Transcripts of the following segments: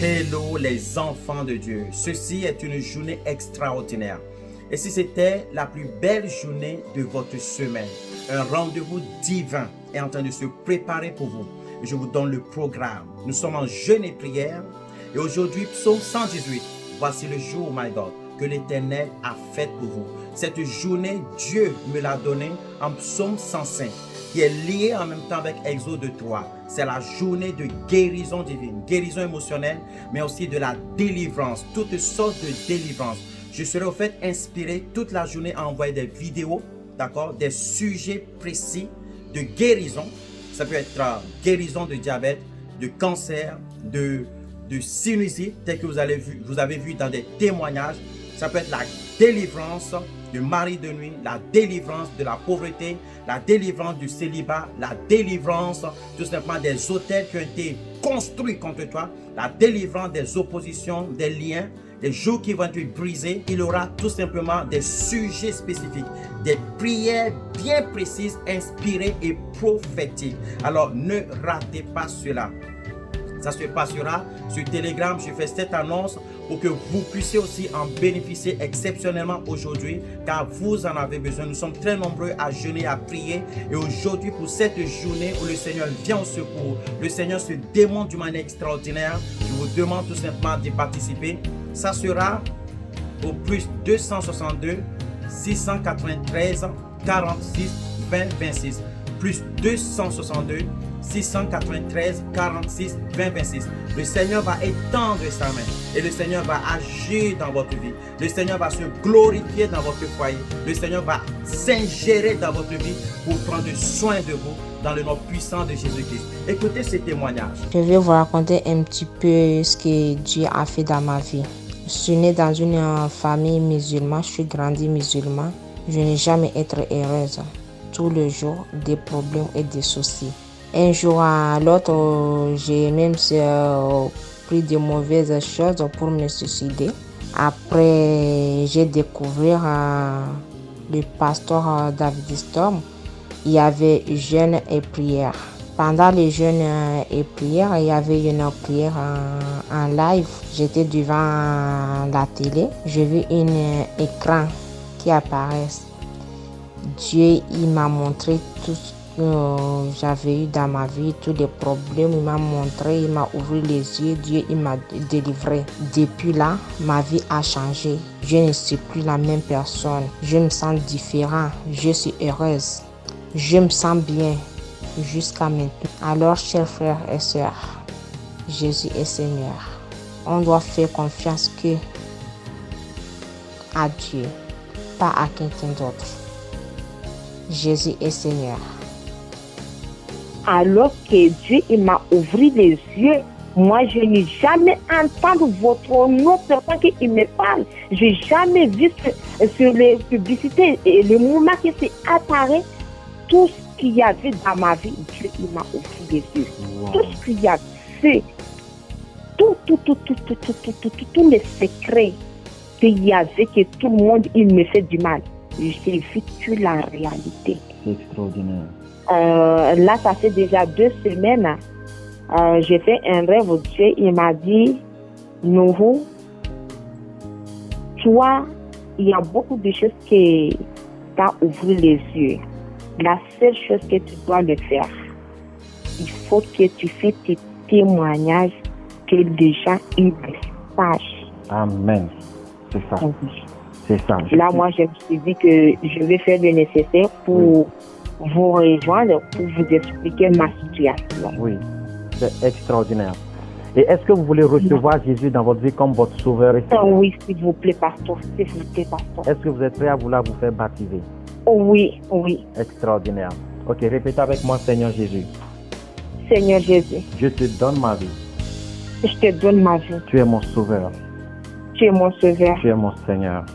Hello les enfants de Dieu, ceci est une journée extraordinaire. Et si c'était la plus belle journée de votre semaine, un rendez-vous divin est en train de se préparer pour vous. Je vous donne le programme. Nous sommes en jeûne et prière. Et aujourd'hui, psaume 118. Voici le jour, my God, que l'Éternel a fait pour vous. Cette journée, Dieu me l'a donnée en psaume 105, qui est lié en même temps avec Exode 3. C'est la journée de guérison divine, guérison émotionnelle, mais aussi de la délivrance, toutes sortes de délivrances. Je serai au fait inspiré toute la journée à envoyer des vidéos, d'accord, des sujets précis de guérison. Ça peut être guérison de diabète, de cancer, de sinusite, tel que vous avez vu dans des témoignages. Ça peut être la délivrance du mari de nuit, la délivrance de la pauvreté, la délivrance du célibat, la délivrance tout simplement des autels qui ont été construits contre toi, la délivrance des oppositions, des liens, des jours qui vont être brisés. Il y aura tout simplement des sujets spécifiques, des prières bien précises, inspirées et prophétiques. Alors ne ratez pas cela. Ça se passera sur Telegram. Je fais cette annonce pour que vous puissiez aussi en bénéficier exceptionnellement aujourd'hui, car vous en avez besoin. Nous sommes très nombreux à jeûner, à prier. Et aujourd'hui, pour cette journée où le Seigneur vient au secours, le Seigneur se démontre d'une manière extraordinaire, je vous demande tout simplement d'y participer. Ça sera au plus 262 693 46 20 26. Plus 262 693 46 20 26. Le Seigneur va étendre sa main et le Seigneur va agir dans votre vie. Le Seigneur va se glorifier dans votre foyer. Le Seigneur va s'ingérer dans votre vie pour prendre soin de vous dans le nom puissant de Jésus-Christ. Écoutez ces témoignages. Je vais vous raconter un petit peu ce que Dieu a fait dans ma vie. Je suis née dans une famille musulmane, je suis grandie musulmane. Je n'ai jamais été heureuse. Tous les jours, des problèmes et des soucis. Un jour à l'autre, j'ai même pris de mauvaises choses pour me suicider. Après, j'ai découvert le pasteur David Storm. Il y avait jeûne et prière. Pendant les jeûnes et prières, il y avait une prière en live. J'étais devant la télé. J'ai vu un écran qui apparaît. Dieu, il m'a montré tout ce que j'avais eu dans ma vie, tous les problèmes. Il m'a montré, il m'a ouvert les yeux. Dieu, il m'a délivré. Depuis là, ma vie a changé. Je ne suis plus la même personne. Je me sens différente. Je suis heureuse. Je me sens bien jusqu'à maintenant. Alors, chers frères et sœurs, Jésus est Seigneur. On doit faire confiance à Dieu, pas à quelqu'un d'autre. Jésus est Seigneur. Alors que Dieu m'a ouvert les yeux, moi je n'ai jamais entendu votre nom, personne qui me parle. Je n'ai jamais vu sur les publicités et le moment que c'est apparu, tout ce qu'il y avait dans ma vie, Dieu m'a ouvert les yeux. Wow. Tout ce qu'il y avait, tous les secrets qu'il y avait, que tout le monde il me fait du mal. J'ai vécu la réalité. C'est extraordinaire. Là, ça fait déjà 2 semaines. J'ai fait un rêve. Dieu, il m'a dit, Nourou, toi, il y a beaucoup de choses qui t'ont ouvert les yeux. La seule chose que tu dois le faire, il faut que tu fasses tes témoignages, que les gens ils le sachent. Amen. C'est ça. Oui. C'est ça. Là, moi, je me suis dit que je vais faire le nécessaire pour vous rejoindre, pour vous expliquer ma situation. Oui, c'est extraordinaire. Et est-ce que vous voulez recevoir Jésus dans votre vie comme votre sauveur et Seigneur? Oui, s'il vous plaît, pasteur. S'il vous plaît, pasteur. Est-ce que vous êtes prêt à vouloir vous faire baptiser? Oui, oui. Extraordinaire. Ok, répétez avec moi, Seigneur Jésus. Seigneur Jésus. Je te donne ma vie. Je te donne ma vie. Tu es mon sauveur. Tu es mon sauveur. Tu es mon Seigneur.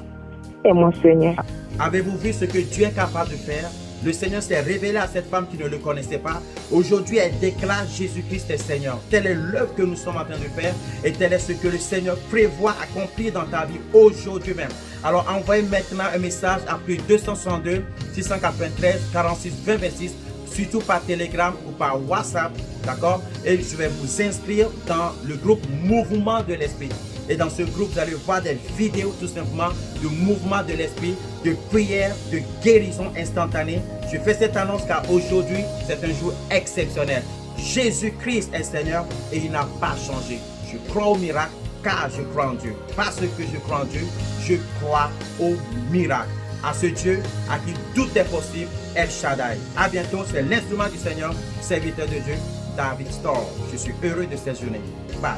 Tu es mon Seigneur. Avez-vous vu ce que Dieu est capable de faire? Le Seigneur s'est révélé à cette femme qui ne le connaissait pas. Aujourd'hui, elle déclare Jésus-Christ est Seigneur. Telle est l'œuvre que nous sommes en train de faire et tel est ce que le Seigneur prévoit accomplir dans ta vie aujourd'hui même. Alors, envoyez maintenant un message à plus 262 693 46 20 26 surtout par Telegram ou par WhatsApp, d'accord? Et je vais vous inscrire dans le groupe Mouvement de l'Esprit. Et dans ce groupe, vous allez voir des vidéos tout simplement de mouvement de l'Esprit, de prière, de guérison instantanée. Je fais cette annonce car aujourd'hui, c'est un jour exceptionnel. Jésus-Christ est Seigneur et il n'a pas changé. Je crois au miracle car je crois en Dieu. Parce que je crois en Dieu, je crois au miracle. À ce Dieu à qui tout est possible, El Shaddai. À bientôt, c'est l'instrument du Seigneur, serviteur de Dieu, David Storr. Je suis heureux de cette journée. Bye.